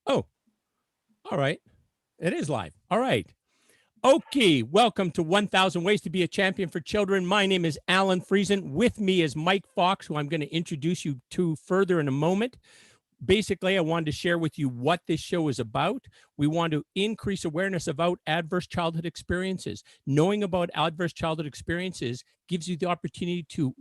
Oh, all right. It is live. All right. Okay. Welcome to 1000 Ways to Be a Champion for Children. My name is Alan Friesen. With me is Mike Fox, who I'm going to introduce you to further in a moment. Basically, I wanted to share with you what this show is about. We want to increase awareness about adverse childhood experiences. Knowing about adverse childhood experiences gives you the opportunity to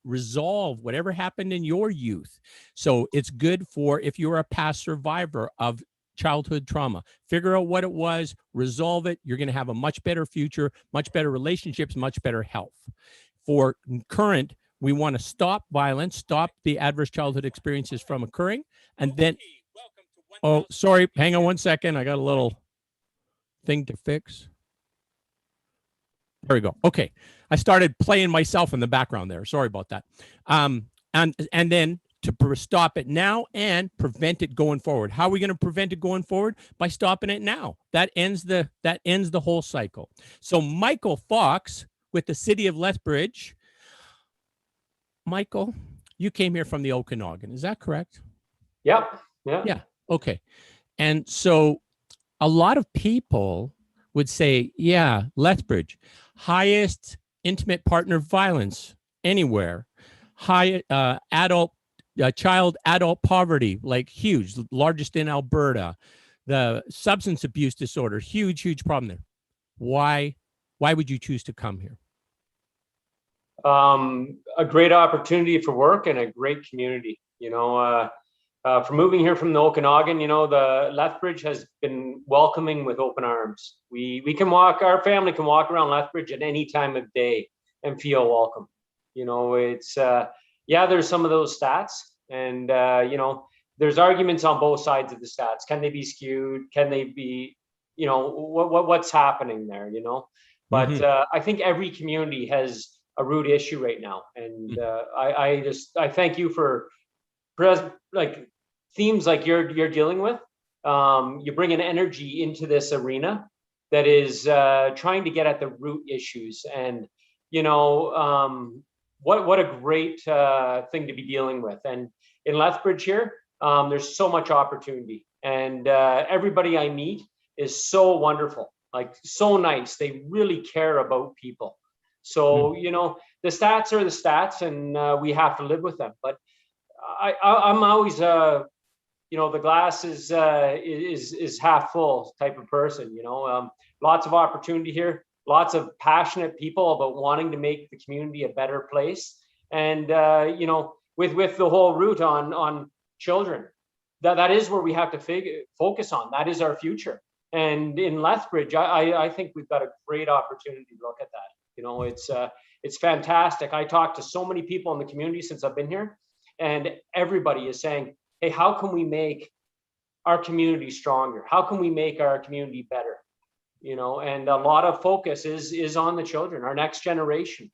resolve whatever happened in your youth. So it's good for if you're a past survivor of childhood trauma. Figure out what it was, resolve it. You're going to have a much better future, much better relationships, much better health. For current, we want to stop violence, stop the adverse childhood experiences from occurring. And then, oh, sorry, hang on one second. I got a little thing to fix. There we go. Okay. I started playing myself in the background there. Sorry about that. And then to stop it now and prevent it going forward. How are we going to prevent it going forward? By stopping it now. That ends the whole cycle. So Michael Fox with the city of Lethbridge. Michael, you came here from the Okanagan. Is that correct? Yep. Yeah. Yeah. Okay. And so a lot of people would say, yeah, Lethbridge, highest intimate partner violence anywhere, high child adult poverty, like huge, largest in Alberta, the substance abuse disorder, huge problem there. Why would you choose to come here? A great opportunity for work and a great community. For moving here from the Okanagan, the Lethbridge has been welcoming with open arms. We can walk, our family can walk around Lethbridge at any time of day and feel welcome. It's there's some of those stats, and there's arguments on both sides of the stats. Can they be skewed? Can they be, what's happening there? But I think every community has a root issue right now, and I thank you for themes like you're dealing with. You bring an energy into this arena that is trying to get at the root issues, and what a great thing to be dealing with. And in Lethbridge here, there's so much opportunity, and everybody I meet is so wonderful, like so nice. They really care about people. So the stats are the stats, and we have to live with them. But I'm always the glass is half full type of person. Lots of opportunity here, lots of passionate people about wanting to make the community a better place, and with the whole route on children, that is where we have to focus on. That is our future. And in Lethbridge, I think we've got a great opportunity to look at that. It's fantastic. I talked to so many people in the community since I've been here, and everybody is saying, hey, how can we make our community stronger? How can we make our community better? And a lot of focus is on the children, our next generation.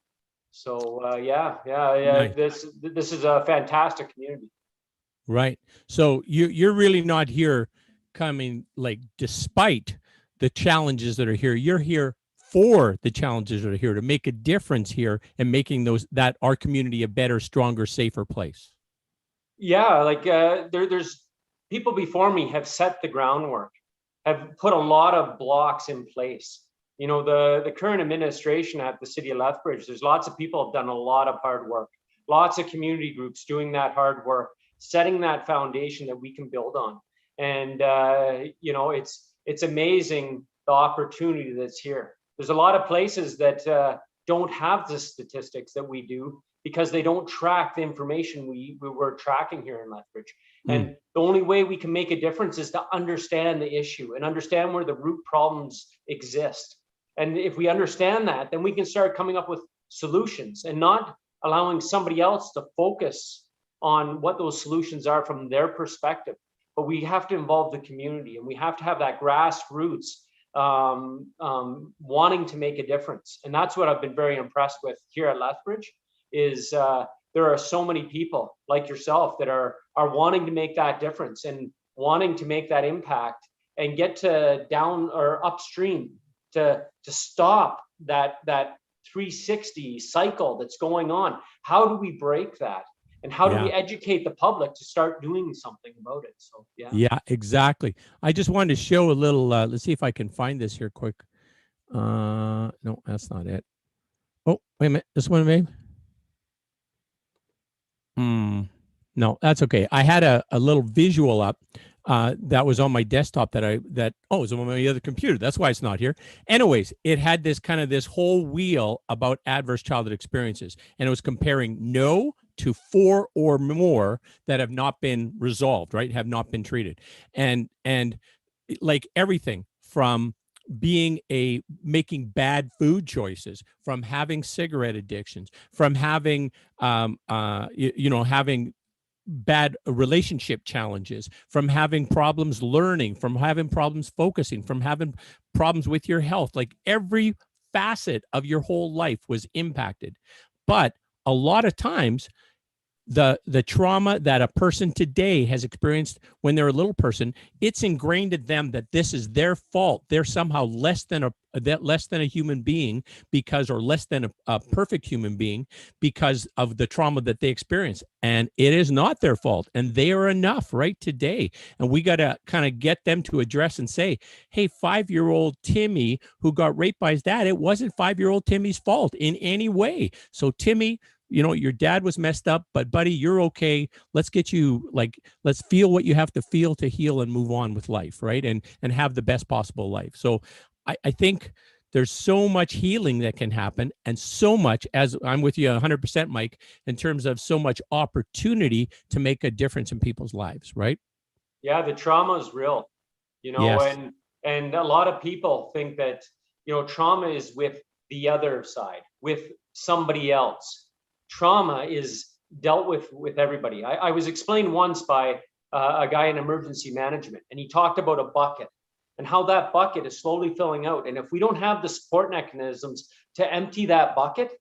So nice. This is a fantastic community. Right. So you're really not here coming like despite the challenges that are here. You're here for the challenges that are here to make a difference here and making that our community a better, stronger, safer place. Yeah, there's people before me have set the groundwork, have put a lot of blocks in place. The current administration at the city of Lethbridge, there's lots of people have done a lot of hard work, lots of community groups doing that hard work, setting that foundation that we can build on. And it's amazing the opportunity that's here. There's a lot of places that don't have the statistics that we do because they don't track the information we're tracking here in Lethbridge. And the only way we can make a difference is to understand the issue and understand where the root problems exist. And if we understand that, then we can start coming up with solutions and not allowing somebody else to focus on what those solutions are from their perspective. But we have to involve the community, and we have to have that grassroots wanting to make a difference. And that's what I've been very impressed with here at Lethbridge is there are so many people like yourself that are wanting to make that difference and wanting to make that impact and get to down or upstream to stop that 360 cycle that's going on. How do we break that? And how do Yeah. we educate the public to start doing something about it? So, yeah. Yeah, exactly. I just wanted to show a little, let's see if I can find this here quick. No, that's not it. Oh, wait a minute. This one, maybe? No, that's okay. I had a little visual up that was on my desktop that it was on my other computer. That's why it's not here. Anyways, it had this whole wheel about adverse childhood experiences, and it was comparing no to 4 or more that have not been resolved, right? Have not been treated. And like everything from making bad food choices, from having cigarette addictions, from having having bad relationship challenges, from having problems learning, from having problems focusing, from having problems with your health. Like every facet of your whole life was impacted. But a lot of times, the trauma that a person today has experienced when they're a little person, it's ingrained in them that this is their fault. They're somehow less than a human being because, or less than a perfect human being because of the trauma that they experience. And it is not their fault. And they are enough right today. And we got to kind of get them to address and say, hey, 5-year-old Timmy who got raped by his dad, it wasn't 5-year-old Timmy's fault in any way. So Timmy, your dad was messed up, but buddy, you're okay. Let's get you, let's feel what you have to feel to heal and move on with life, right? And have the best possible life. So I think there's so much healing that can happen, and so much, as I'm with you 100%, Mike, in terms of so much opportunity to make a difference in people's lives, right? Yeah, the trauma is real, Yes. and a lot of people think that, trauma is with the other side, with somebody else. Trauma is dealt with everybody. I was explained once by a guy in emergency management, and he talked about a bucket and how that bucket is slowly filling out. And if we don't have the support mechanisms to empty that bucket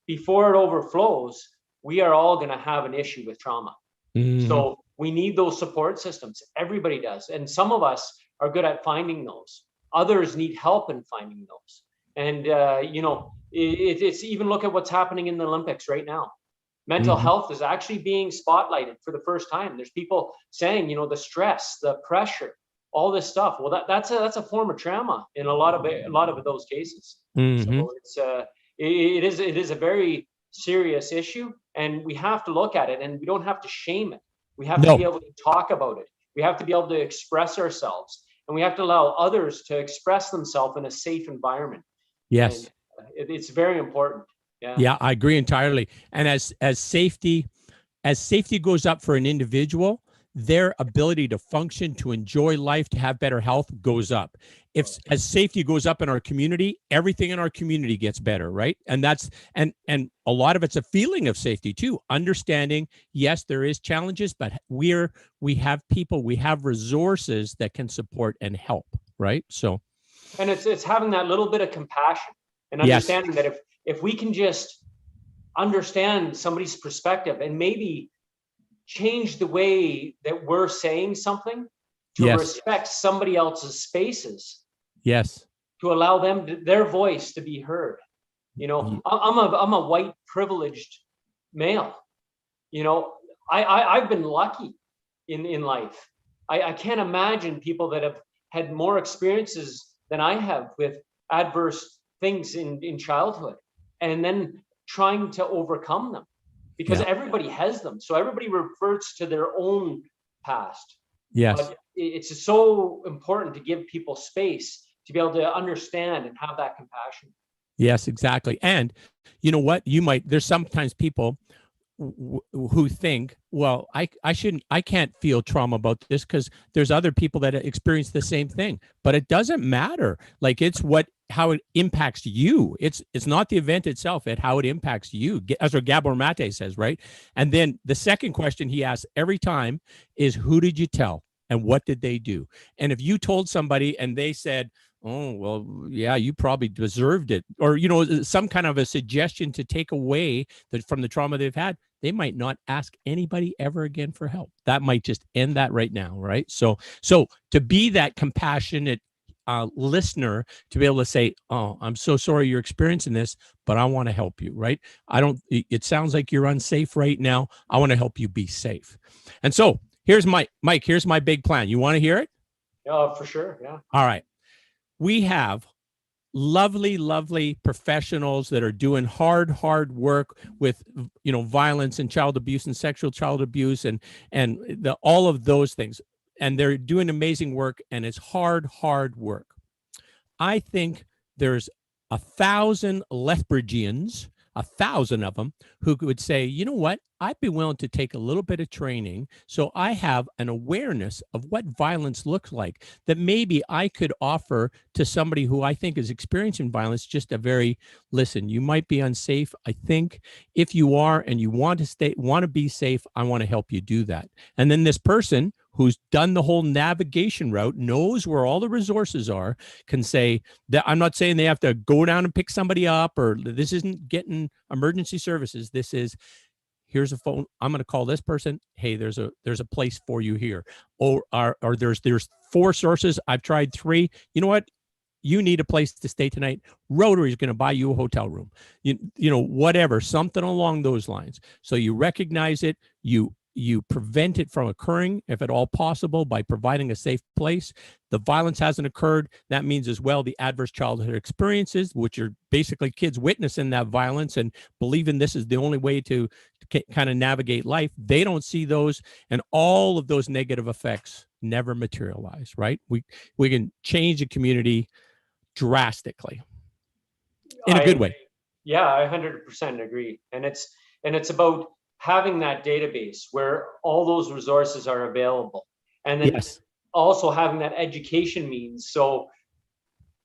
before it overflows, we are all going to have an issue with trauma. Mm-hmm. So we need those support systems. Everybody does. And some of us are good at finding those. Others need help in finding those. And, it's even look at what's happening in the Olympics right now. Mental Mm-hmm. health is actually being spotlighted for the first time. There's people saying, the stress, the pressure, all this stuff. Well, that's a form of trauma in a lot of those cases. Mm-hmm. So it is a very serious issue, and we have to look at it, and we don't have to shame it. We have to be No. able to talk about it. We have to be able to express ourselves, and we have to allow others to express themselves in a safe environment. Yes. And it's very important. Yeah. Yeah, I agree entirely. And as safety goes up for an individual, their ability to function, to enjoy life, to have better health goes up. If as safety goes up in our community, everything in our community gets better, right? And that's and a lot of it's a feeling of safety too. Understanding, yes, there is challenges, but we have people, we have resources that can support and help, right? So, and it's having that little bit of compassion and yes, understanding that if we can just understand somebody's perspective and maybe change the way that we're saying something to yes, respect somebody else's spaces, yes, to allow them their voice to be heard. I'm a white privileged male. I've been lucky in life. I can't imagine people that have had more experiences than I have with adverse things in childhood, and then trying to overcome them, because yeah, everybody has them. So everybody reverts to their own past. yes. But it's so important to give people space to be able to understand and have that compassion. Yes, exactly. And you know what? There's sometimes people who think, well, I can't feel trauma about this because there's other people that experience the same thing. But it doesn't matter. Like how it impacts you. It's not the event itself, how it impacts you. As what Gabor Mate says, right? And then the second question he asks every time is, who did you tell? And what did they do? And if you told somebody and they said, oh, well, yeah, you probably deserved it, or, some kind of a suggestion to take away from the trauma they've had, they might not ask anybody ever again for help. That might just end that right now, right? So to be that compassionate listener to be able to say, oh, I'm so sorry you're experiencing this, but I want to help you, right? It sounds like you're unsafe right now. I want to help you be safe. And so here's Mike, here's my big plan. You want to hear it? Yeah, for sure. Yeah. All right. We have lovely professionals that are doing hard work with, violence and child abuse and sexual child abuse and all of those things. And they're doing amazing work, and it's hard work. I think there's 1,000 Lethbridgians, 1,000 of them, who would say, you know what, I'd be willing to take a little bit of training so I have an awareness of what violence looks like, that maybe I could offer to somebody who I think is experiencing violence. Just a very, listen, you might be unsafe. I think if you are and you want to be safe, I want to help you do that. And then this person who's done the whole navigation route, knows where all the resources are, can say that, I'm not saying they have to go down and pick somebody up, or this isn't getting emergency services. This is, here's a phone. I'm going to call this person. Hey, there's a place for you here. Or there's 4 sources. I've tried 3. You know what? You need a place to stay tonight. Rotary is going to buy you a hotel room. Whatever, something along those lines. So you recognize it. You prevent it from occurring, if at all possible, by providing a safe place. The violence hasn't occurred. That means as well the adverse childhood experiences, which are basically kids witnessing that violence and believing this is the only way to kind of navigate life. They don't see those, and all of those negative effects never materialize, right? We can change a community drastically in a good way. Yeah, I 100% agree. And it's about having that database where all those resources are available, and then also having that education means, so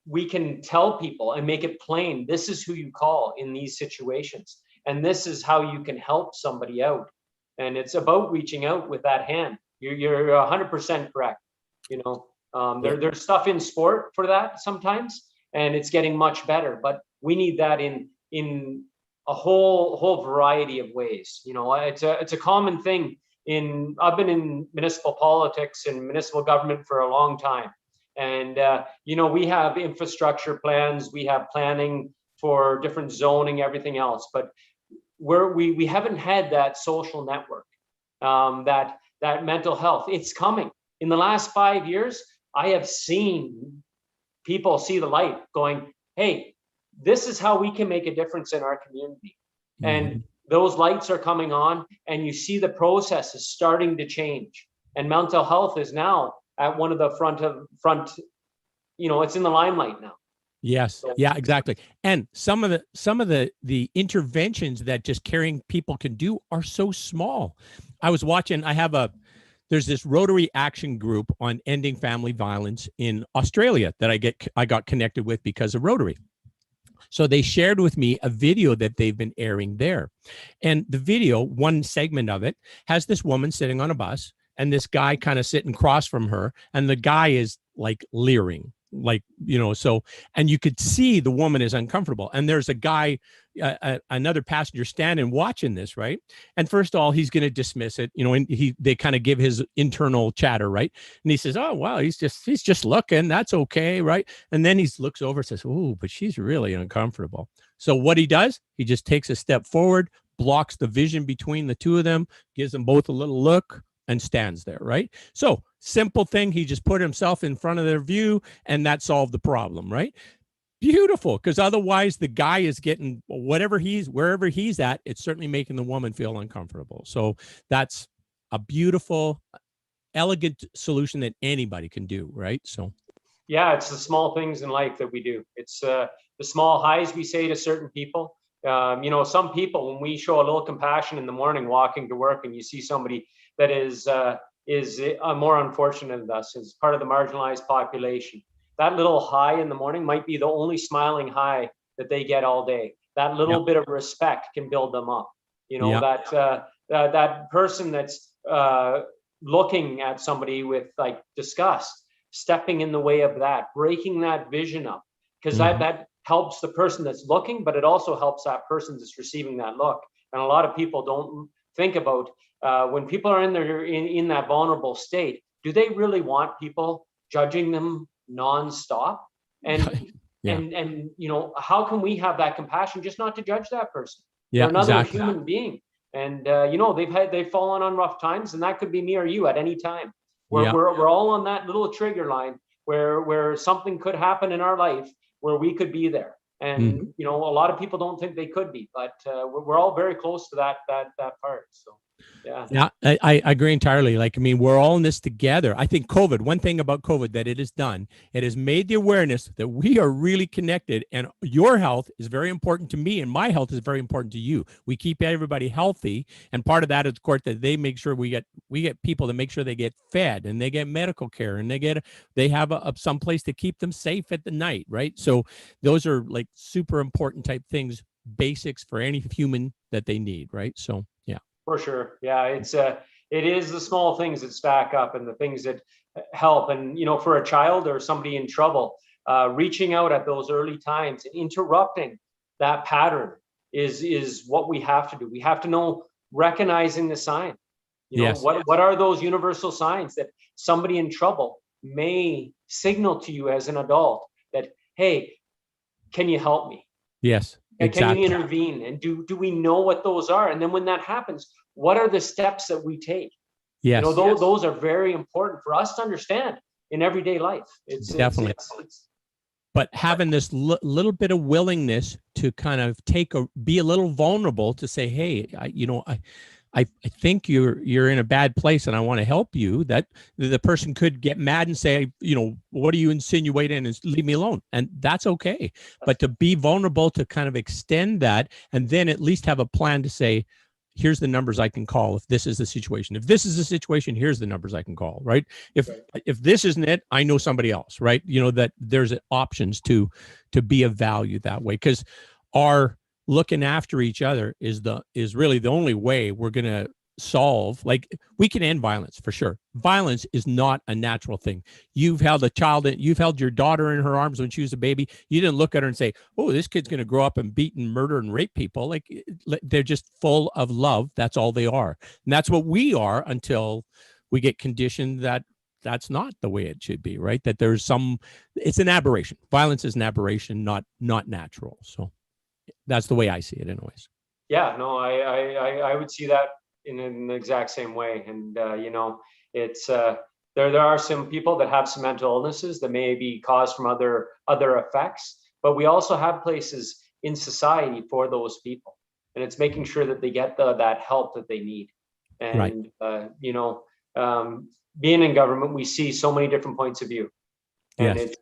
we can tell people and make it plain, this is who you call in these situations, and this is how you can help somebody out. And it's about reaching out with that hand. You're 100% correct. There's stuff in sport for that sometimes, and it's getting much better, but we need that in a whole variety of ways. It's a common thing. I've been in municipal politics and municipal government for a long time, and we have infrastructure plans, we have planning for different zoning, everything else, but we haven't had that social network, that mental health. It's coming. In the last 5 years, I have seen people see the light, going, hey, this is how we can make a difference in our community. Mm-hmm. And those lights are coming on, and you see the process is starting to change. And mental health is now at one of the front, it's in the limelight now. Yes. Yeah, exactly. And some of the interventions that just caring people can do are so small. I was watching, there's this Rotary Action Group on ending family violence in Australia that I got connected with because of Rotary. So they shared with me a video that they've been airing there. And the video, one segment of it, has this woman sitting on a bus and this guy kind of sitting across from her. And the guy is like leering, and you could see the woman is uncomfortable. And there's a guy, another passenger standing watching this, right? And first of all, he's going to dismiss it, and they kind of give his internal chatter, right? And he says, oh, wow, he's just looking, that's okay, right? And then he looks over and says, oh, but she's really uncomfortable. So what he does, he just takes a step forward, blocks the vision between the two of them, gives them both a little look, and stands there, right? So simple thing, he just put himself in front of their view, and that solved the problem, right? Beautiful, because otherwise the guy is getting wherever he's at, it's certainly making the woman feel uncomfortable. So that's a beautiful, elegant solution that anybody can do, right? So yeah, it's the small things in life that we do. It's the small highs we say to certain people. Some people, when we show a little compassion in the morning walking to work, and you see somebody that is more unfortunate than us, is part of the marginalized population, that little high in the morning might be the only smiling high that they get all day. That little bit of respect can build them up. That person that's looking at somebody with like disgust, stepping in the way of that, breaking that vision up, because that helps the person that's looking, but it also helps that person that's receiving that look. And a lot of people don't think about when people are in that vulnerable state, do they really want people judging them nonstop. And Yeah. and you know, how can we have that compassion just not to judge that person? They're Yeah, another exactly. human being. And you know, they've fallen on rough times, and that could be me or you at any time. Yeah. We're all on that little trigger line where something could happen in our life where we could be there. And Mhm. you know, a lot of people don't think they could be, but we're all very close to that part. So yeah. Yeah, I agree entirely. Like, I mean, we're all in this together. I think COVID, one thing about COVID that it has done, it has made the awareness that we are really connected, and your health is very important to me, and my health is very important to you. We keep everybody healthy, and part of that is, of course, that they make sure we get people to make sure they get fed and they get medical care and they have some place to keep them safe at the night, right? So those are like super important type things, basics for any human that they need, right? So yeah. For sure. Yeah, it is the small things that stack up and the things that help. And you know, for a child or somebody in trouble, reaching out at those early times and interrupting that pattern is what we have to do. We have to know recognizing the sign. You know, Yes. what are those universal signs that somebody in trouble may signal to you as an adult that, hey, can you help me? Yes, Can you exactly. intervene? And do we know what those are? And then when that happens, what are the steps that we take? You know, Yes, those are very important for us to understand in everyday life. definitely. It's But having this little bit of willingness to kind of be a little vulnerable to say, hey, I think you're in a bad place and I want to help you. That the person could get mad and say, what are you insinuating, and leave me alone. And that's okay. But to be vulnerable, to kind of extend that, and then at least have a plan to say, here's the numbers I can call if this is the situation. If this is the situation, here's the numbers I can call, right? If right. if this isn't it, I know somebody else, right? That there's options to be of value that way, because our looking after each other is really the only way we're going to solve. Like, we can end violence for sure. Violence is not a natural thing. You've held your daughter in her arms when she was a baby. You didn't look at her and say, oh, this kid's going to grow up and beat and murder and rape people. Like, they're just full of love. That's all they are. And that's what we are, until we get conditioned that that's not the way it should be, right? That it's an aberration. Violence is an aberration, not natural. So that's the way I see it anyways. Yeah, no, I would see that in the exact same way. And you know, it's there are some people that have some mental illnesses that may be caused from other effects, but we also have places in society for those people, and it's making sure that they get that help that they need. Right. And you know, being in government, we see so many different points of view, and Yes.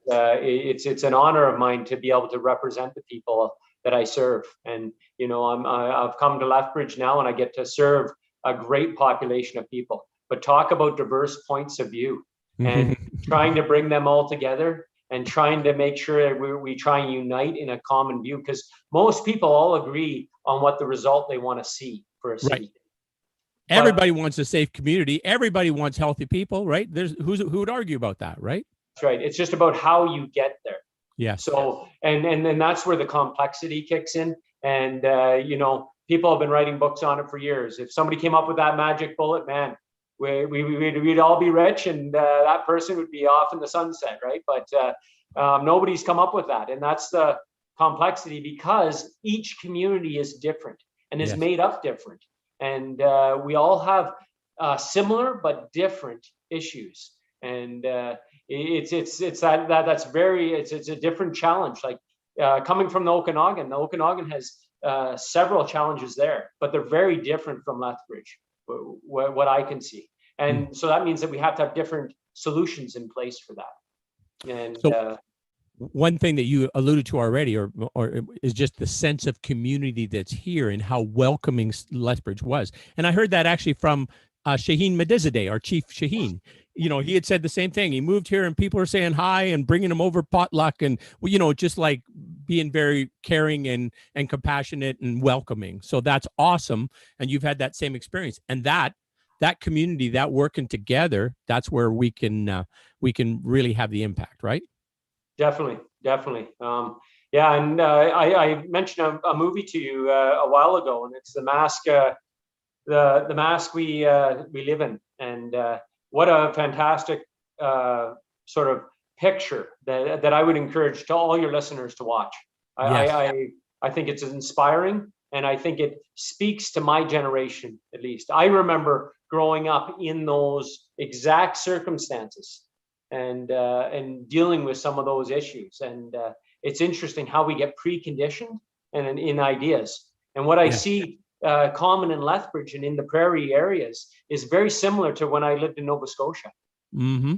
it's an honor of mine to be able to represent the people that I serve. And you know, I've come to Lethbridge now, and I get to serve a great population of people. But talk about diverse points of view, and trying to bring them all together, and trying to make sure we try and unite in a common view, because most people all agree on what the result they want to see for a Right. city. Everybody wants a safe community. Everybody wants healthy people, right? Who would argue about that, right? That's right. It's just about how you get there. Yes. So, and then that's where the complexity kicks in. And, you know, people have been writing books on it for years. If somebody came up with that magic bullet, man, we'd all be rich, and that person would be off in the sunset, right? But nobody's come up with that. And that's the complexity, because each community is different and is Yes. made up different. And we all have similar but different issues. And it's a different challenge. Like coming from the Okanagan has several challenges there, but they're very different from Lethbridge, what I can see. And so that means that we have to have different solutions in place for that. And So one thing that you alluded to already, or is just the sense of community that's here and how welcoming Lethbridge was. And I heard that actually from Shaheen Medizadeh, our chief Shaheen. He had said the same thing. He moved here and people are saying hi and bringing him over potluck, and just like being very caring and compassionate and welcoming. So that's awesome. And you've had that same experience, and that community, that working together, that's where we can really have the impact, right? Definitely. Yeah, and I mentioned a movie to you a while ago, and it's The Mask. The mask we live in, and what a fantastic sort of picture that I would encourage to all your listeners to watch. Yes. I think it's inspiring, and I think it speaks to my generation, at least. I remember growing up in those exact circumstances and dealing with some of those issues. And it's interesting how we get preconditioned and in ideas. And what I see common in Lethbridge and in the prairie areas is very similar to when I lived in Nova Scotia. Mm-hmm.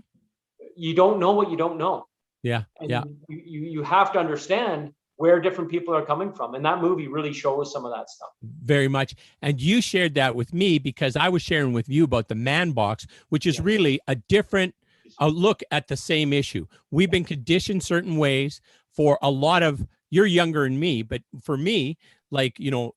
You don't know what you don't know. Yeah. And Yeah. you have to understand where different people are coming from. And that movie really shows some of that stuff. Very much. And you shared that with me because I was sharing with you about the man box, which is really a different look at the same issue. We've been conditioned certain ways for a lot of, you're younger than me, but for me, like, you know,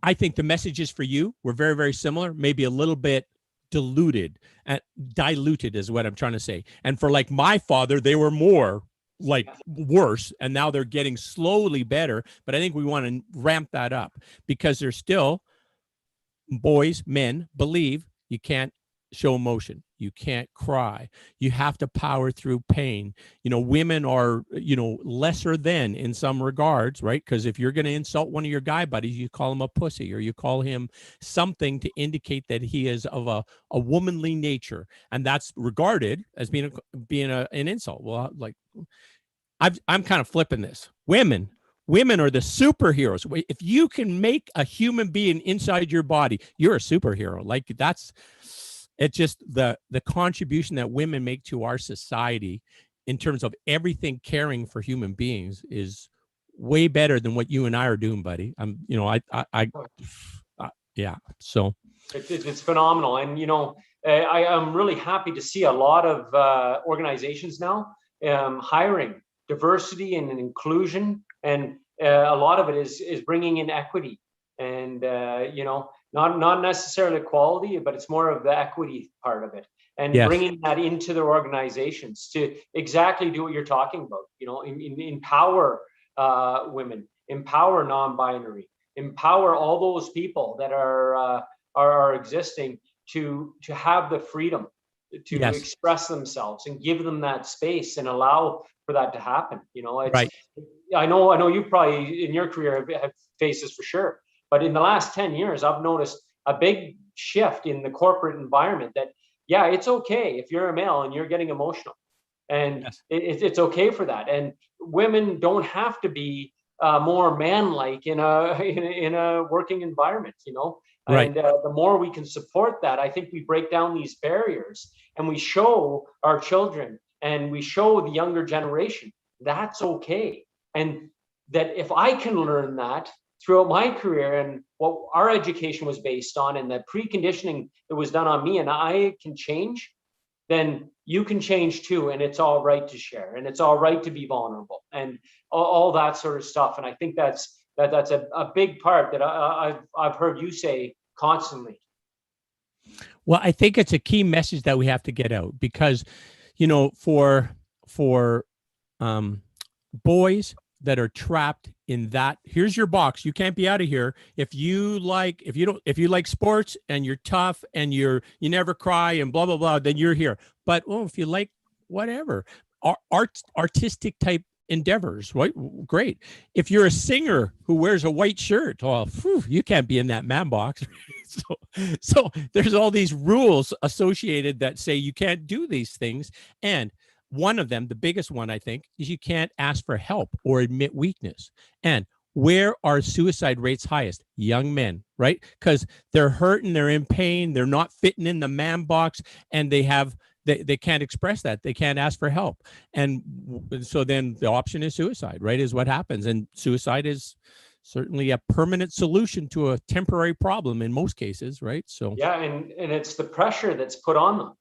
I think the messages for you were very, very similar, maybe a little bit diluted and diluted is what I'm trying to say. And for like my father, they were more like worse, and now they're getting slowly better. But I think we want to ramp that up because there's still men believe you can't show emotion, you can't cry, you have to power through pain. You know, women are, you know, lesser than in some regards, right? Because if you're going to insult one of your guy buddies, you call him a pussy or you call him something to indicate that he is of a womanly nature, and that's regarded as being an insult. Well, like I'm kind of flipping this. Women are the superheroes. If you can make a human being inside your body, you're a superhero. Like it's just the contribution that women make to our society in terms of everything caring for human beings is way better than what you and I are doing, buddy. Yeah. So it's phenomenal. And, you know, I'm really happy to see a lot of organizations now hiring diversity and inclusion, and a lot of it is bringing in equity, and you know, not necessarily equality, but it's more of the equity part of it, and bringing that into their organizations to exactly do what you're talking about. You know, empower women, empower non-binary, empower all those people that are existing to have the freedom to express themselves and give them that space and allow for that to happen. You know, it's right. I know you probably in your career have faced this for sure, but in the last 10 years, I've noticed a big shift in the corporate environment that, yeah, it's okay if you're a male and you're getting emotional, and it's okay for that. And women don't have to be more man-like in a working environment, you know. Right. And the more we can support that, I think we break down these barriers and we show our children and we show the younger generation that's okay. And that if I can learn that throughout my career and what our education was based on and the preconditioning that was done on me, and I can change, then you can change too. And it's all right to share, and it's all right to be vulnerable, and all that sort of stuff. And I think that's a big part that I've heard you say constantly. Well, I think it's a key message that we have to get out because, you know, for boys that are trapped in that, here's your box, you can't be out of here. If you like sports and you're tough and you never cry and blah blah blah, then you're here. But if you like whatever artistic type endeavors, right? Great. If you're a singer who wears a white shirt, you can't be in that man box. So there's all these rules associated that say you can't do these things. And one of them, the biggest one, I think, is you can't ask for help or admit weakness. And where are suicide rates highest? Young men, right? Because they're hurting, they're in pain, they're not fitting in the man box, and they can't express that. They can't ask for help. And so then the option is suicide, right? Is what happens. And suicide is certainly a permanent solution to a temporary problem in most cases, right? So yeah, and it's the pressure that's put on them.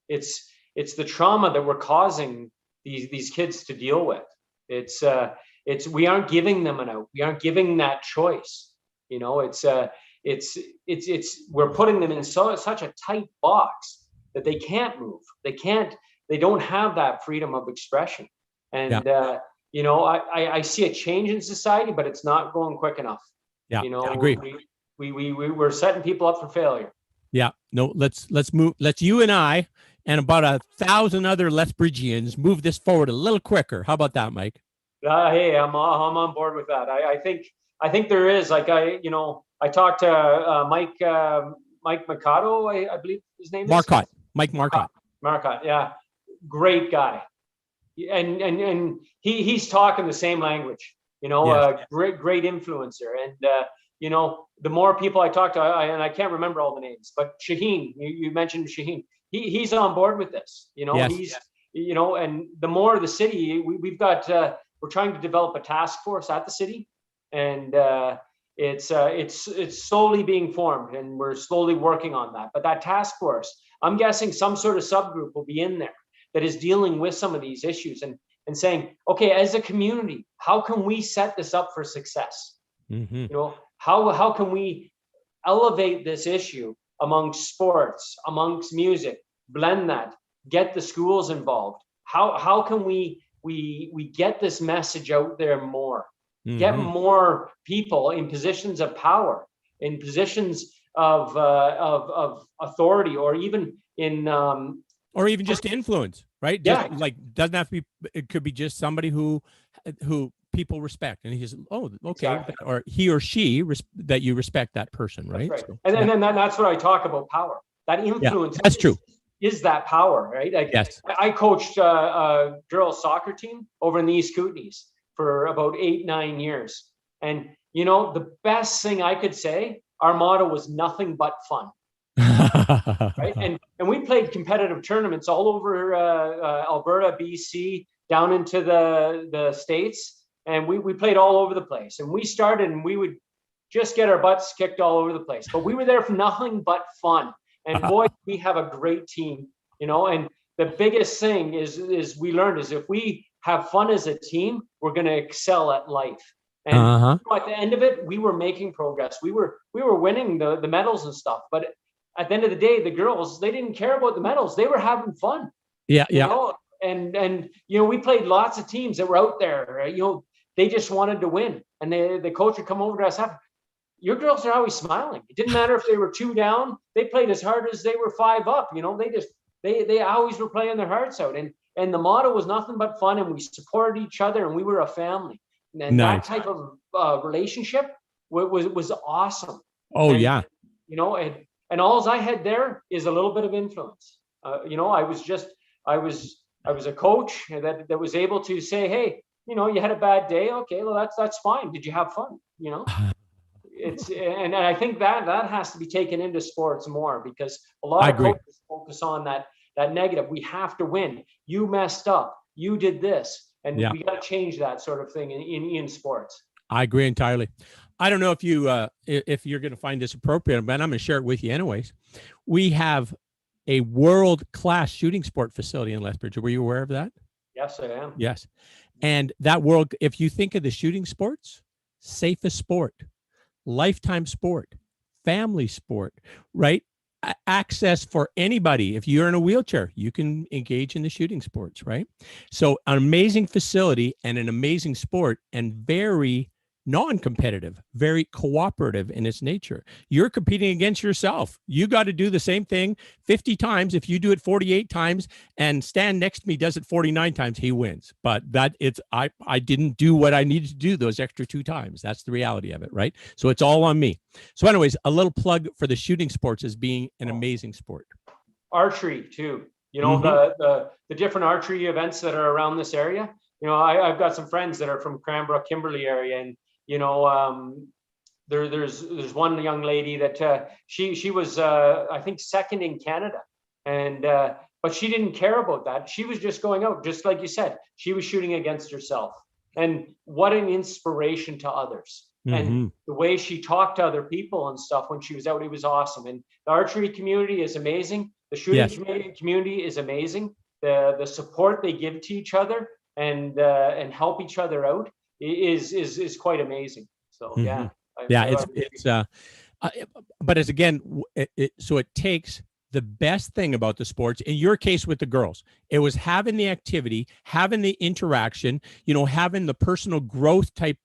It's the trauma that we're causing these kids to deal with. It's we aren't giving them an out. We aren't giving that choice. You know, we're putting them in such a tight box that they can't move. They don't have that freedom of expression. And you know, I see a change in society, but it's not going quick enough. Yeah, you know, I agree. We're setting people up for failure. Yeah, no, let's move. Let's you and I and about 1,000 other Lethbridgians move this forward a little quicker. How about that, Mike? Hey, I'm on board with that. I think there is, like, I talked to Mike Mercado, I believe his name is Mike Marcotte. Marcotte, yeah, great guy, and he's talking the same language. Yes. Great influencer, and the more people I talk to, and I can't remember all the names, but Shaheen, you mentioned Shaheen, he's on board with this. Yes. He's and the more the city, we've got. We're trying to develop a task force at the city, and it's slowly being formed, and we're slowly working on that. But that task force, I'm guessing some sort of subgroup will be in there that is dealing with some of these issues and saying, okay, as a community, how can we set this up for success? Mm-hmm. How can we elevate this issue amongst sports, amongst music, blend that, get the schools involved? How can we get this message out there more, get more people in positions of power, in positions of authority, or even in or even just influence, right? Yeah. Just like, doesn't have to be, it could be just somebody who people respect, and he's, oh, okay. Exactly. Or he or she that you respect that person, right? That's right. So, and then that's what I talk about, power. That influence, that's true. Is that power, right? Yes. I coached a girls soccer team over in the East Kootenays for about 8-9 years. And the best thing I could say, our motto was nothing but fun. Right? And we played competitive tournaments all over Alberta, BC, down into the States. And we played all over the place. And we started, and we would just get our butts kicked all over the place. But we were there for nothing but fun. And boy, we have a great team, and the biggest thing is we learned is if we have fun as a team, we're going to excel at life. And at the end of it, we were making progress. We were winning the medals and stuff. But at the end of the day, the girls, they didn't care about the medals. They were having fun. Yeah. And we played lots of teams that were out there. They just wanted to win. And the coach would come over to us after. Your girls are always smiling. It didn't matter if they were 2 down. They played as hard as they were 5 up. They always were playing their hearts out. And the motto was nothing but fun. And we supported each other, and we were a family. And nice. That type of relationship was awesome. Oh, yeah. And all I had there is a little bit of influence. I was a coach that was able to say, hey, you had a bad day. Okay, well, that's fine. Did you have fun? And I think that has to be taken into sports more, because a lot of coaches focus on that negative. We have to win. You messed up. You did this, and we got to change that sort of thing in sports. I agree entirely. I don't know if you're going to find this appropriate, but I'm going to share it with you anyways. We have a world-class shooting sport facility in Lethbridge. Were you aware of that? Yes, I am. Yes, and if you think of the shooting sports, safest sport, lifetime sport, family sport, right? Access for anybody. If you're in a wheelchair, you can engage in the shooting sports, right? So an amazing facility and an amazing sport, and very non-competitive, very cooperative in its nature. You're competing against yourself. You got to do the same thing 50 times. If you do it 48 times and stand next to me does it 49 times, he wins. But I didn't do what I needed to do those extra 2 times. That's the reality of it, right? So it's all on me. So anyways, a little plug for the shooting sports as being an amazing sport. Archery too. The different archery events that are around this area. I've got some friends that are from Cranbrook, Kimberley area, and there's one young lady that she was I think second in Canada, and but she didn't care about that. She was just going out, just like you said. She was shooting against herself, and what an inspiration to others. And the way she talked to other people and stuff when she was out, it was awesome. And the archery community is amazing. The shooting community is amazing. The support they give to each other and help each other out is quite amazing. So but as again, so it takes the best thing about the sports. In your case with the girls, it was having the activity, having the interaction, having the personal growth type,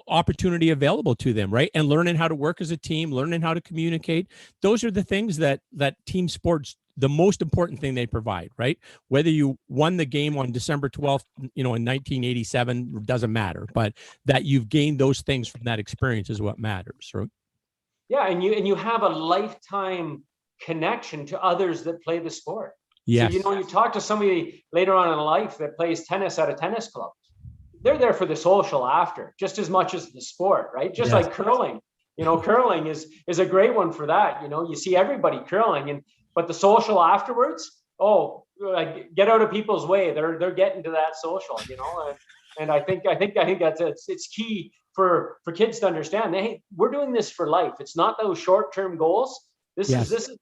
opportunity available to them, right? And learning how to work as a team, learning how to communicate. Those are the things that team sports the most important thing they provide, right? Whether you won the game on December 12th, in 1987, doesn't matter, but that you've gained those things from that experience is what matters, right? Yeah, and you have a lifetime connection to others that play the sport. So, Yes. you talk to somebody later on in life that plays tennis at a tennis club. They're there for the social after, just as much as the sport, right? Just Yes. like curling. Curling is a great one for that. You see everybody curling, but the social afterwards, like, get out of people's way. They're getting to that social, and I think that's it's key for kids to understand. Hey, we're doing this for life. It's not those short-term goals. This Yes. is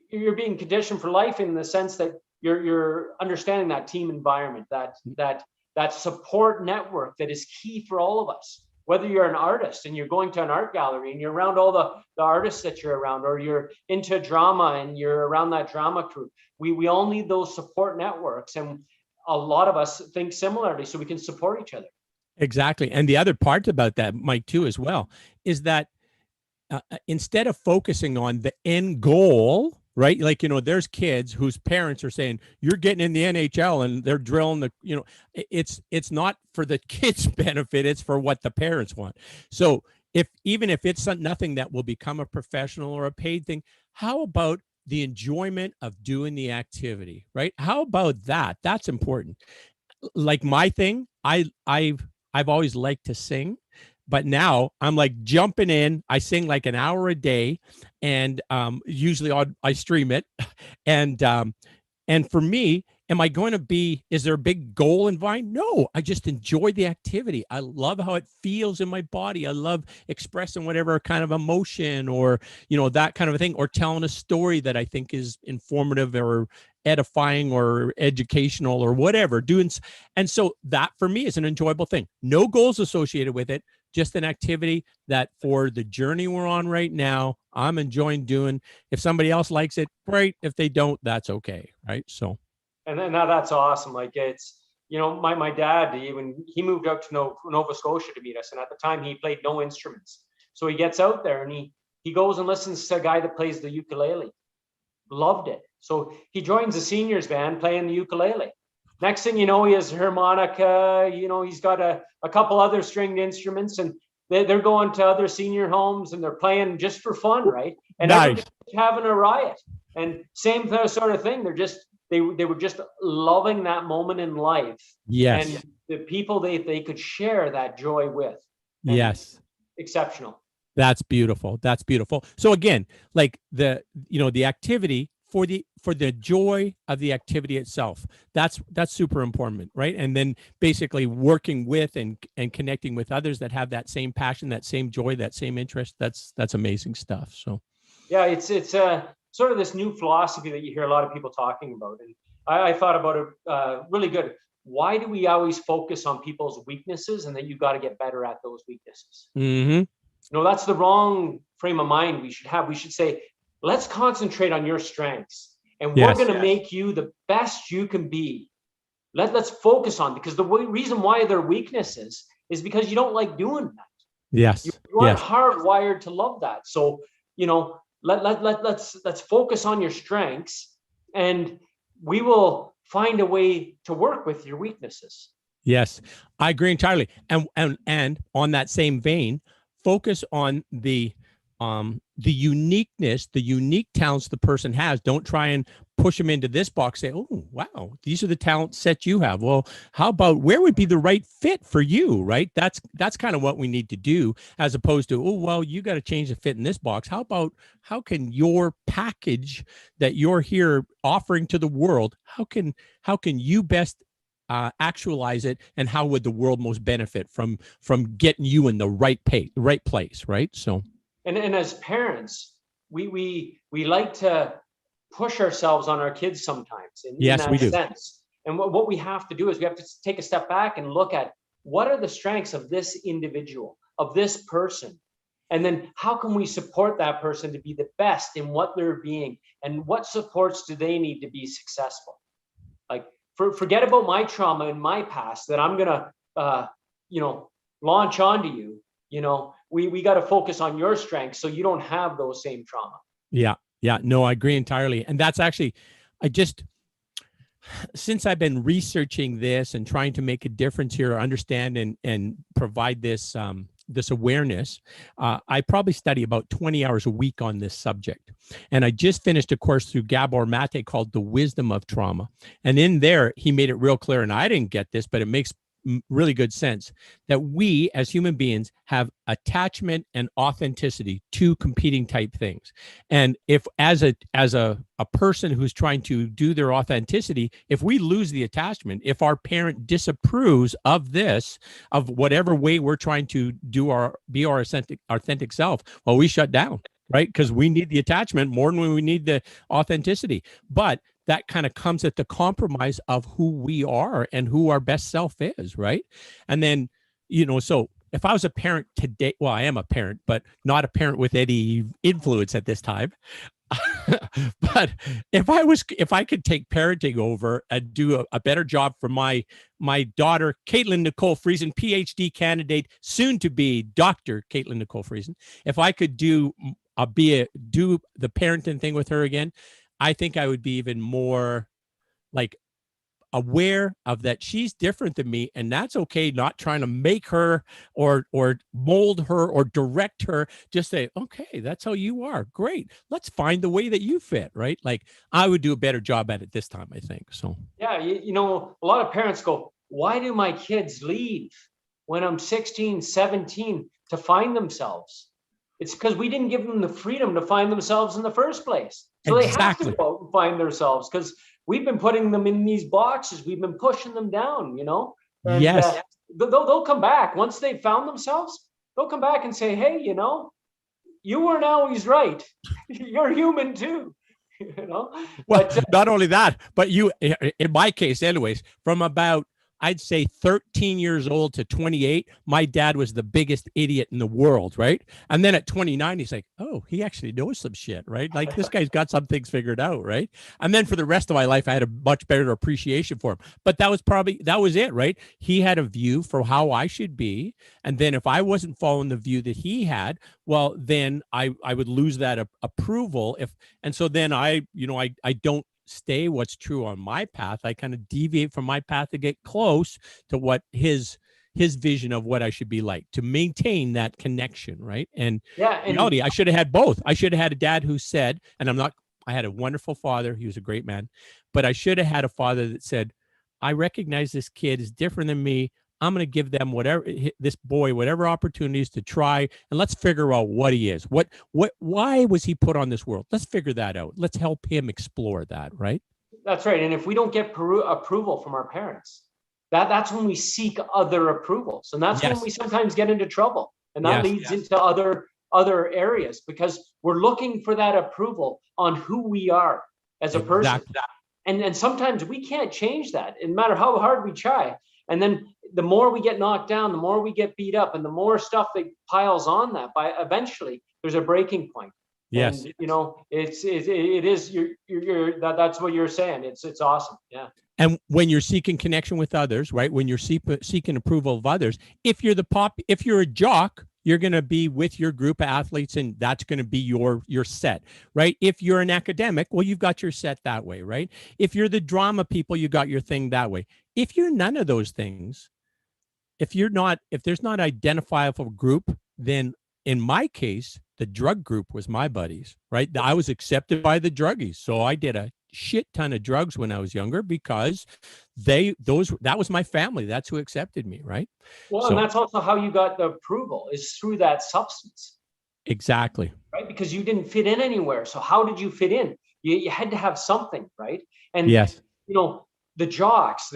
you're being conditioned for life in the sense that you're understanding that team environment, that support network that is key for all of us. Whether you're an artist and you're going to an art gallery and you're around all the artists that you're around, or you're into drama and you're around that drama crew, we all need those support networks, and a lot of us think similarly, so we can support each other. Exactly. And the other part about that, Mike, too, as well, is that instead of focusing on the end goal, right? Like, there's kids whose parents are saying, you're getting in the NHL, and they're drilling it's not for the kids' benefit. It's for what the parents want. So even if it's nothing that will become a professional or a paid thing, how about the enjoyment of doing the activity, right? How about that? That's important. Like my thing, I've always liked to sing, but now I'm like jumping in. I sing like an hour a day, and usually I stream it. And for me, is there a big goal in Vine? No, I just enjoy the activity. I love how it feels in my body. I love expressing whatever kind of emotion, or, that kind of a thing, or telling a story that I think is informative or edifying or educational or whatever. And so that for me is an enjoyable thing. No goals associated with it, just an activity that for the journey we're on right now, I'm enjoying doing. If somebody else likes it, great. If they don't, that's okay. Right. So. And then now that's awesome. Like, it's, my dad, he moved out to Nova Scotia to meet us. And at the time he played no instruments. So he gets out there and he goes and listens to a guy that plays the ukulele. Loved it. So he joins the seniors band playing the ukulele. Next thing you know, he has harmonica, he's got a couple other stringed instruments, and they're going to other senior homes and they're playing just for fun, right? And nice. Having a riot. And same sort of thing. They were just loving that moment in life. Yes. And the people they could share that joy with. And yes. Exceptional. That's beautiful. That's beautiful. So again, like the activity for the joy of the activity itself, that's super important, right? And then basically working with and connecting with others that have that same passion, that same joy, that same interest. That's amazing stuff. So yeah, it's sort of this new philosophy that you hear a lot of people talking about, and I thought about it really good. Why do we always focus on people's weaknesses, and that you got to get better at those weaknesses? Mm-hmm. No, that's the wrong frame of mind we should have. We should say, let's concentrate on your strengths, and we're going to make you the best you can be. Let's focus on, because the reason why they're weaknesses is because you don't like doing that. Yes. You aren't hardwired to love that. So, let's focus on your strengths, and we will find a way to work with your weaknesses. Yes, I agree entirely. And on that same vein, focus on the uniqueness, the unique talents the person has. Don't try and push them into this box. Say, oh, wow, these are the talent sets you have. Well, how about where would be the right fit for you, right? That's kind of what we need to do, as opposed to, oh, well, you got to change the fit in this box. How can your package that you're here offering to the world, how can you best actualize it, and how would the world most benefit from getting you in the right place, right? So. And as parents, we like to push ourselves on our kids sometimes in that sense. And what we have to do is we have to take a step back and look at, what are the strengths of this individual, of this person? And then how can we support that person to be the best in what they're being, and what supports do they need to be successful? Like, forget about my trauma in my past that I'm going to, launch onto you. We got to focus on your strengths so you don't have those same trauma. Yeah. Yeah, no, I agree entirely. And that's actually, I just, since I've been researching this and trying to make a difference here, understand and provide this this awareness, I probably study about 20 hours a week on this subject. And I just finished a course through Gabor Mate called The Wisdom of Trauma. And in there, he made it real clear, and I didn't get this, but it makes really good sense, that we as human beings have attachment and authenticity, two competing type things. And if as a person who's trying to do their authenticity, if we lose the attachment, if our parent disapproves of this, of whatever way we're trying to be our authentic self, well, we shut down, right? Because we need the attachment more than we need the authenticity. But that kind of comes at the compromise of who we are and who our best self is, right? And then, so if I was a parent today, well, I am a parent, but not a parent with any influence at this time. But if I could take parenting over and do a better job for my daughter, Caitlin Nicole Friesen, PhD candidate, soon to be Dr. Caitlin Nicole Friesen, if I could do the parenting thing with her again, I think I would be even more like aware of that she's different than me, and that's okay. Not trying to make her or mold her or direct her. Just say, okay, that's how you are. Great. Let's find the way that you fit, right? Like I would do a better job at it this time, I think. So Yeah, a lot of parents go, why do my kids leave when I'm 16, 17 to find themselves? It's because we didn't give them the freedom to find themselves in the first place. So they have to go out and find themselves because we've been putting them in these boxes. We've been pushing them down, And, yes. They'll come back. Once they've found themselves, they'll come back and say, hey, you weren't always right. You're human too. Well, but, not only that, but in my case anyways, from about I'd say 13 years old to 28, my dad was the biggest idiot in the world, right? And then at 29, he's like, oh, he actually knows some shit, right? Like this guy's got some things figured out, right? And then for the rest of my life, I had a much better appreciation for him. But that was it, right? He had a view for how I should be. And then if I wasn't following the view that he had, well, then I would lose that approval. And so then I don't stay what's true on my path. I kind of deviate from my path to get close to what his vision of what I should be like, to maintain that connection, right? And in reality, I should have had both. I should have had a dad who said, I had a wonderful father, he was a great man, but I should have had a father that said, I recognize this kid is different than me. I'm going to give them whatever opportunities to try, and let's figure out what he is. Why was he put on this world? Let's figure that out. Let's help him explore that, right? That's right. And if we don't get approval from our parents, that's when we seek other approvals, and that's when we sometimes get into trouble, and that leads into other areas because we're looking for that approval on who we are as a person. And sometimes we can't change that, no matter how hard we try. And then the more we get knocked down, the more we get beat up, and the more stuff that piles on that, by eventually there's a breaking point. Yes. And, that's what you're saying. It's awesome. Yeah. And when you're seeking connection with others, right? When you're seeking approval of others, if you're a jock, you're going to be with your group of athletes, and that's going to be your set, right? If you're an academic, well, you've got your set that way, right? If you're the drama people, you got your thing that way. If you're none of those things, if there's not identifiable group, then in my case, the drug group was my buddies, right? I was accepted by the druggies. So I did a shit ton of drugs when I was younger because that was my family. That's who accepted me, right? Well, and that's also how you got the approval, is through that substance. Exactly. Right? Because you didn't fit in anywhere. So how did you fit in? You had to have something, right? And yes, the jocks,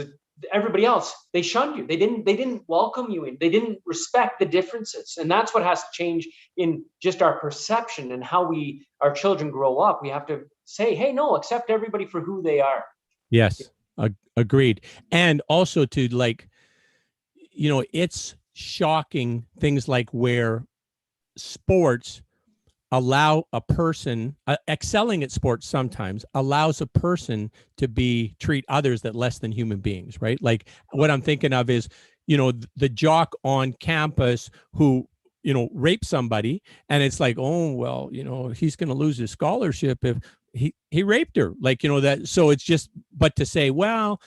everybody else, they shunned you. They didn't welcome you in. They didn't respect the differences. And that's what has to change in just our perception and how our children grow up. We have to say, hey, no, accept everybody for who they are. Yes, agreed. And also to it's shocking things like where sports allow a person excelling at sports sometimes allows a person to treat others that less than human beings, right? Like what I'm thinking of is, the jock on campus who, rape somebody, and it's like, oh, well, he's going to lose his scholarship if he raped her, like, that. So it's just, but to say, well,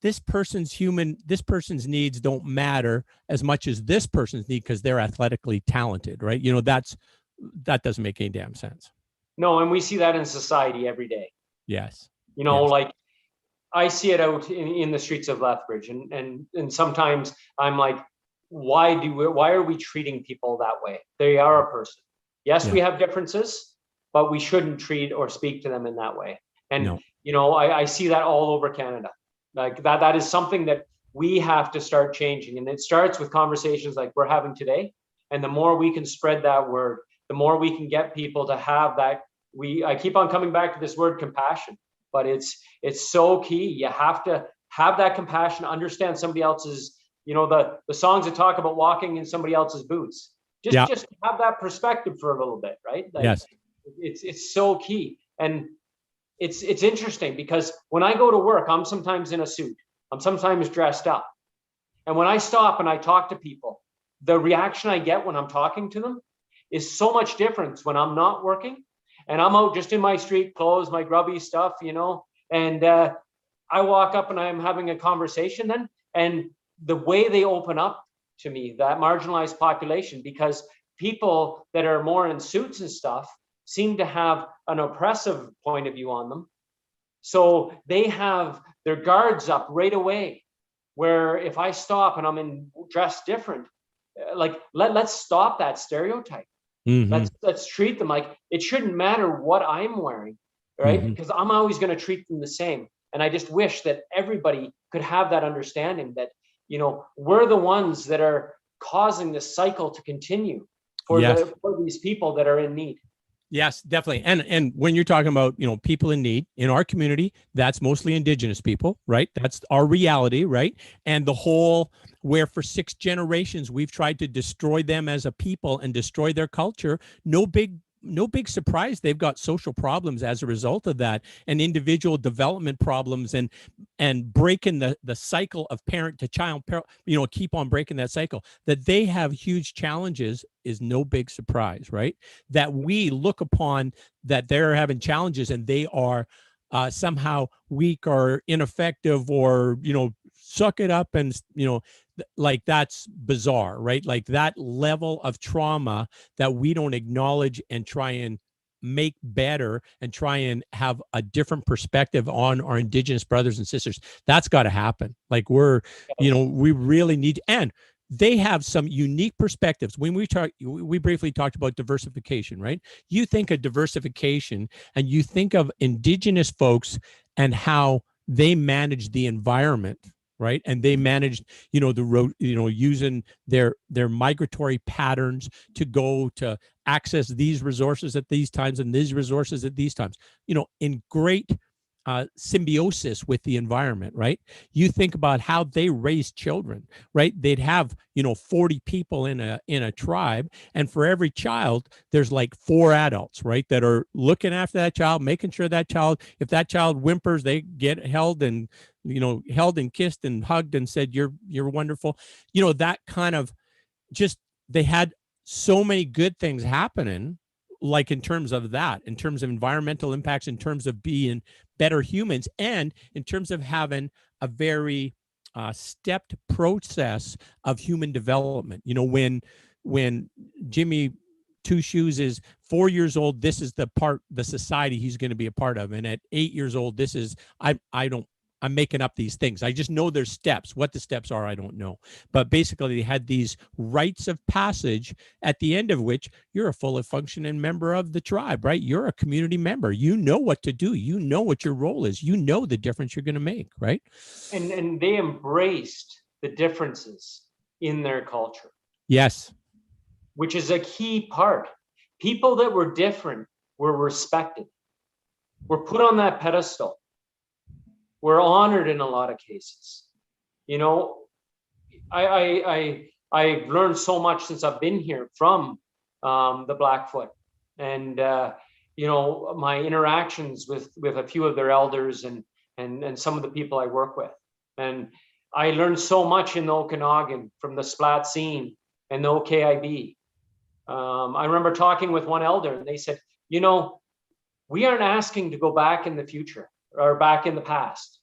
this person's needs don't matter as much as this person's need because they're athletically talented, right? That doesn't make any damn sense. No, and we see that in society every day. Yes. Yes. Like I see it out in the streets of Lethbridge, and sometimes I'm like, why are we treating people that way? They are a person. Yes, we have differences, but we shouldn't treat or speak to them in that way. And I see that all over Canada. Like that is something that we have to start changing. And it starts with conversations like we're having today. And the more we can spread that word, the more we can get people to have that. I keep on coming back to this word compassion, but it's so key. You have to have that compassion, understand somebody else's, the songs that talk about walking in somebody else's boots. Just have that perspective for a little bit, right? Like, yes. It's so key. And it's interesting because when I go to work, I'm sometimes in a suit. I'm sometimes dressed up. And when I stop and I talk to people, the reaction I get when I'm talking to them is so much different when I'm not working and I'm out just in my street clothes, my grubby stuff, and I walk up and I'm having a conversation then, and the way they open up to me, that marginalized population, because people that are more in suits and stuff seem to have an oppressive point of view on them. So they have their guards up right away, where if I stop and I'm dressed different, like let's stop that stereotype. Mm-hmm. Let's treat them like it shouldn't matter what I'm wearing, right? Mm-hmm. Because I'm always going to treat them the same. And I just wish that everybody could have that understanding that, we're the ones that are causing this cycle to continue for these people that are in need. Yes, definitely. And when you're talking about, people in need in our community, that's mostly Indigenous people, right? That's our reality, right? And the whole where for 6 generations we've tried to destroy them as a people and destroy their culture. No big surprise they've got social problems as a result of that, and individual development problems, and breaking the cycle of parent to child, keep on breaking that cycle. That they have huge challenges is no big surprise, right? That we look upon that they're having challenges and they are somehow weak or ineffective, or suck it up, and like that's bizarre, right? Like that level of trauma that we don't acknowledge and try and make better and try and have a different perspective on our Indigenous brothers and sisters. That's got to happen. Like we really need, and they have some unique perspectives. When we briefly talked about diversification, right? You think of diversification and you think of Indigenous folks and how they manage the environment, right? And they managed, using their migratory patterns to go to access these resources at these times and these resources at these times, in great symbiosis with the environment, right? You think about how they raise children, right? They'd have 40 people in a tribe, and for every child there's like 4 adults, right, that are looking after that child, making sure that child, if that child whimpers, they get held and kissed and hugged and said you're wonderful. That kind of, just, they had so many good things happening, like in terms of environmental impacts, in terms of being better humans, and in terms of having a very stepped process of human development. When Jimmy Two Shoes is 4 years old, this is the society he's going to be a part of, and at 8 years old, this is, I'm making up these things. I just know there's steps. What the steps are, I don't know. But basically, they had these rites of passage at the end of which you're a fully functioning member of the tribe, right? You're a community member. You know what to do. You know what your role is. You know the difference you're going to make, right? And they embraced the differences in their culture. Yes. Which is a key part. People that were different were respected, were put on that pedestal. We're honored in a lot of cases. I learned so much since I've been here from the Blackfoot, and my interactions with a few of their elders and some of the people I work with. And I learned so much in the Okanagan from the Splat scene and the OKIB. I remember talking with one elder, and they said, we aren't asking to go back in the future or back in the past.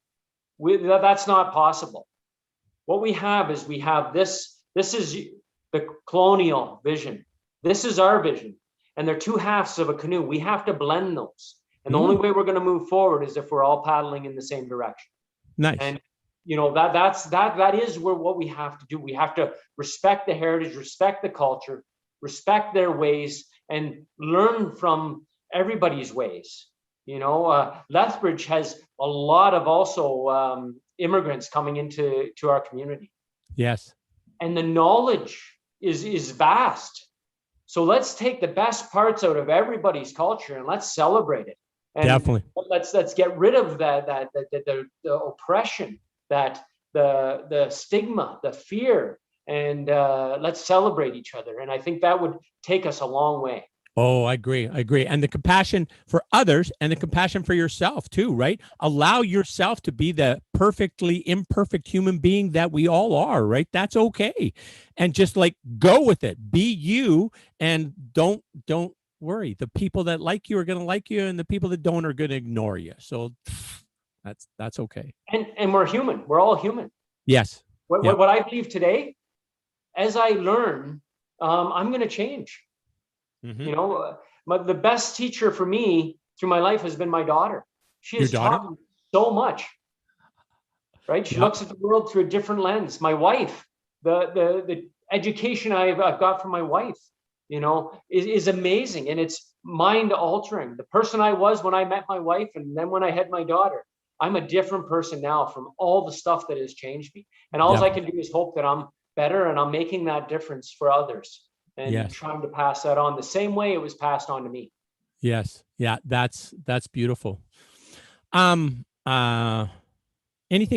That's not possible. What we have is this is the colonial vision. This is our vision. And they're two halves of a canoe. We have to blend those. And the only way we're going to move forward is if we're all paddling in the same direction. Nice. And that is what we have to do. We have to respect the heritage, respect the culture, respect their ways, and learn from everybody's ways. Lethbridge has a lot of also immigrants coming into our community. Yes. And the knowledge is vast. So let's take the best parts out of everybody's culture and let's celebrate it. And definitely. Let's get rid of the oppression, the stigma, the fear, and let's celebrate each other. And I think that would take us a long way. Oh, I agree. And the compassion for others and the compassion for yourself too, right? Allow yourself to be the perfectly imperfect human being that we all are, right? That's okay. And just like go with it. Be you, and don't worry. The people that like you are going to like you, and the people that don't are going to ignore you. So that's okay. And we're human. We're all human. Yes. What I believe today, as I learn, I'm going to change. The best teacher for me through my life has been my daughter. She has taught me so much, right? She looks at the world through a different lens. My wife, the education I've got from my wife, is amazing, and it's mind altering. The person I was when I met my wife, and then when I had my daughter, I'm a different person now from all the stuff that has changed me. And all I can do is hope that I'm better and I'm making that difference for others. And trying to pass that on the same way it was passed on to me. Yes. Yeah, that's beautiful. Anything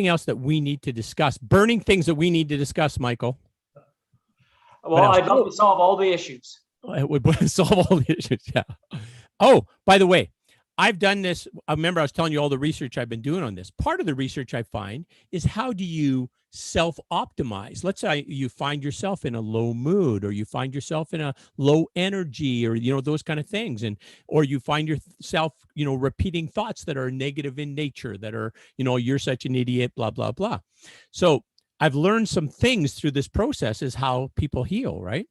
else that we need to discuss? Burning things that we need to discuss, Michael? Well, I'd love to solve all the issues. It would solve all the issues, yeah. Oh, by the way, I've done this. I remember I was telling you all the research I've been doing on this. Part of the research I find is, how do you self-optimize? Let's say you find yourself in a low mood, or you find yourself in a low energy, or those kind of things, or you find yourself repeating thoughts that are negative in nature, that are you're such an idiot, blah blah blah. So I've learned some things through this process is how people heal, right?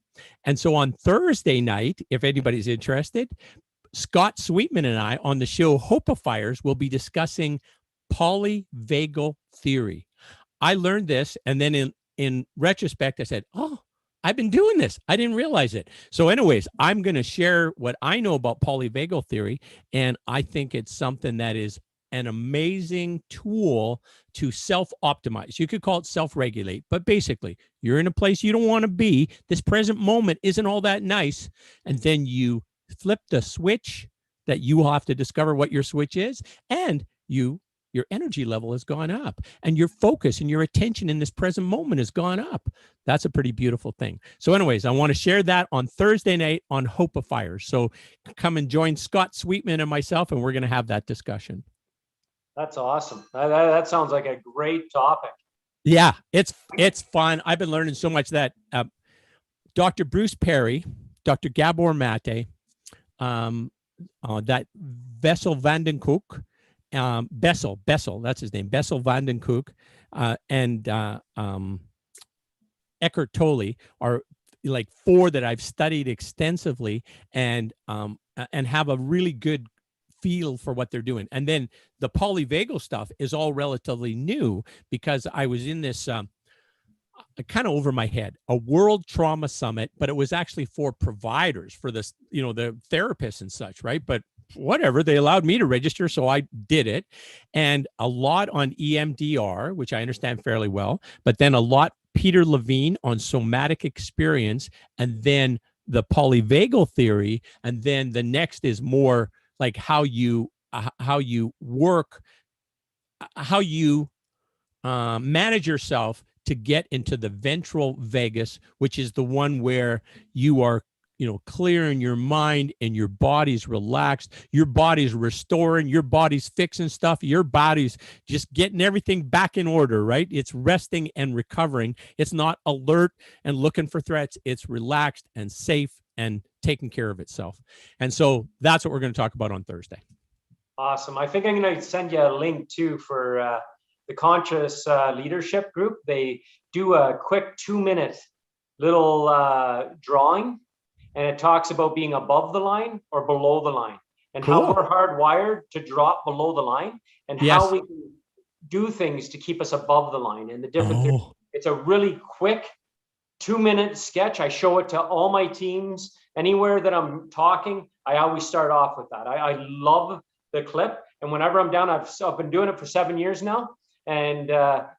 And so on Thursday night, if anybody's interested, Scott Sweetman and I on the show Hopifiers will be discussing polyvagal theory. I learned this, and then in retrospect, I said, oh, I've been doing this. I didn't realize it. So anyways, I'm going to share what I know about polyvagal theory, and I think it's something that is an amazing tool to self-optimize. You could call it self-regulate, but basically, you're in a place you don't want to be. This present moment isn't all that nice, and then you flip the switch that you will have to discover what your switch is, and your energy level has gone up, and your focus and your attention in this present moment has gone up. That's a pretty beautiful thing. So anyways, I want to share that on Thursday night on Hopifiers. So come and join Scott Sweetman and myself, and we're going to have that discussion. That's awesome. That sounds like a great topic. Yeah, it's fun. I've been learning so much that Dr. Bruce Perry, Dr. Gabor Mate, that Bessel van den Koek, Bessel, that's his name, Bessel van den Koek, and Eckhart Tolle are like four that I've studied extensively, and have a really good feel for what they're doing. And then the polyvagal stuff is all relatively new, because I was in this kind of over my head, a world trauma summit, but it was actually for providers, for this, the therapists and such, right? But whatever, they allowed me to register, so I did it. And a lot on EMDR, which I understand fairly well, but then a lot Peter Levine on somatic experience, and then the polyvagal theory, and then the next is more like how you work, how you manage yourself to get into the ventral vagus, which is the one where you are, clear in your mind, and your body's relaxed, your body's restoring, your body's fixing stuff, your body's just getting everything back in order, right? It's resting and recovering. It's not alert and looking for threats. It's relaxed and safe and taking care of itself. And so that's what we're going to talk about on Thursday. Awesome. I think I'm going to send you a link too for the Conscious Leadership Group. They do a quick 2-minute little drawing, and it talks about being above the line or below the line, and Cool. how we're hardwired to drop below the line, and Yes. how we can do things to keep us above the line, and the different things. Oh, It's a really quick 2-minute sketch. I show it to all my teams. Anywhere that I'm talking, I always start off with that. I love the clip. And whenever I'm down, I've been doing it for 7 years now. And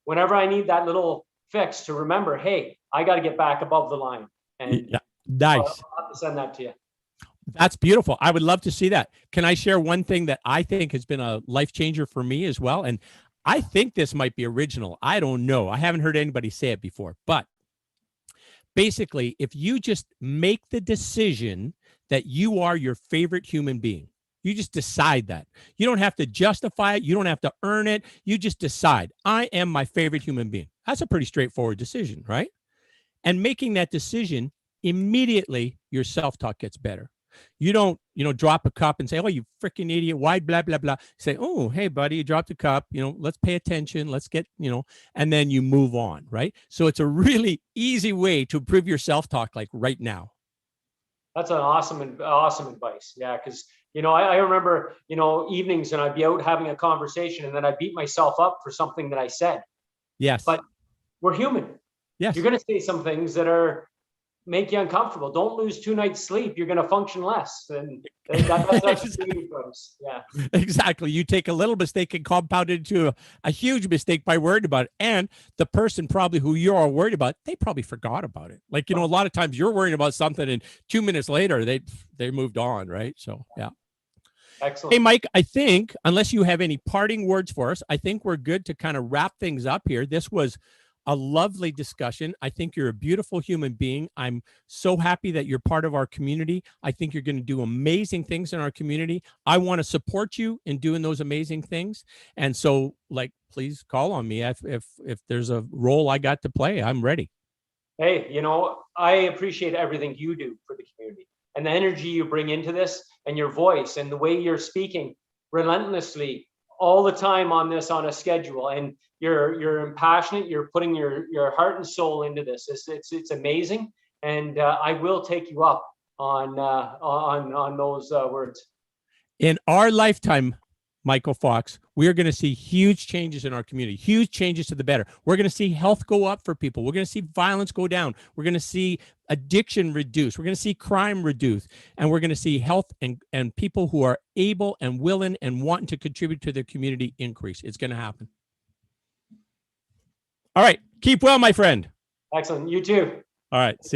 whenever I need that little fix to remember, hey, I got to get back above the line. And yeah. Nice. I'll have to send that to you. That's beautiful. I would love to see that. Can I share one thing that I think has been a life changer for me as well? And I think this might be original. I don't know. I haven't heard anybody say it before. But basically, if you just make the decision that you are your favorite human being, you just decide that. You don't have to justify it. You don't have to earn it. You just decide, I am my favorite human being. That's a pretty straightforward decision, right? And making that decision, immediately your self-talk gets better. You don't, drop a cup and say, oh, you freaking idiot. Why blah, blah, blah. Say, oh, hey, buddy, you dropped a cup. Let's pay attention. Let's get, and then you move on, right? So it's a really easy way to improve your self-talk, like right now. That's an awesome advice. Yeah, because I remember evenings, and I'd be out having a conversation, and then I beat myself up for something that I said. Yes. But we're human. Yes. You're going to say some things that make you uncomfortable. Don't lose 2 nights sleep. You're going to function less. And that's exactly. Yeah. Exactly. You take a little mistake and compound it into a huge mistake by worrying about it. And the person probably who you're worried about, they probably forgot about it. Like, a lot of times you're worrying about something and 2 minutes later they moved on, right? So, yeah. Excellent. Hey, Mike, I think, unless you have any parting words for us, I think we're good to kind of wrap things up here. This was a lovely discussion. I think you're a beautiful human being. I'm so happy that you're part of our community. I think you're going to do amazing things in our community. I want to support you in doing those amazing things. And so, please call on me if there's a role I got to play. I'm ready. Hey, I appreciate everything you do for the community, and the energy you bring into this, and your voice, and the way you're speaking relentlessly all the time on a schedule, and you're passionate. You're putting your heart and soul into this. It's amazing, and I will take you up on those words. In our lifetime, Michael Fox, we are going to see huge changes in our community, huge changes to the better. We're going to see health go up for people. We're going to see violence go down. We're going to see addiction reduce. We're going to see crime reduce. And we're going to see health and people who are able and willing and wanting to contribute to their community increase. It's going to happen. All right. Keep well, my friend. Excellent. You too. All right. See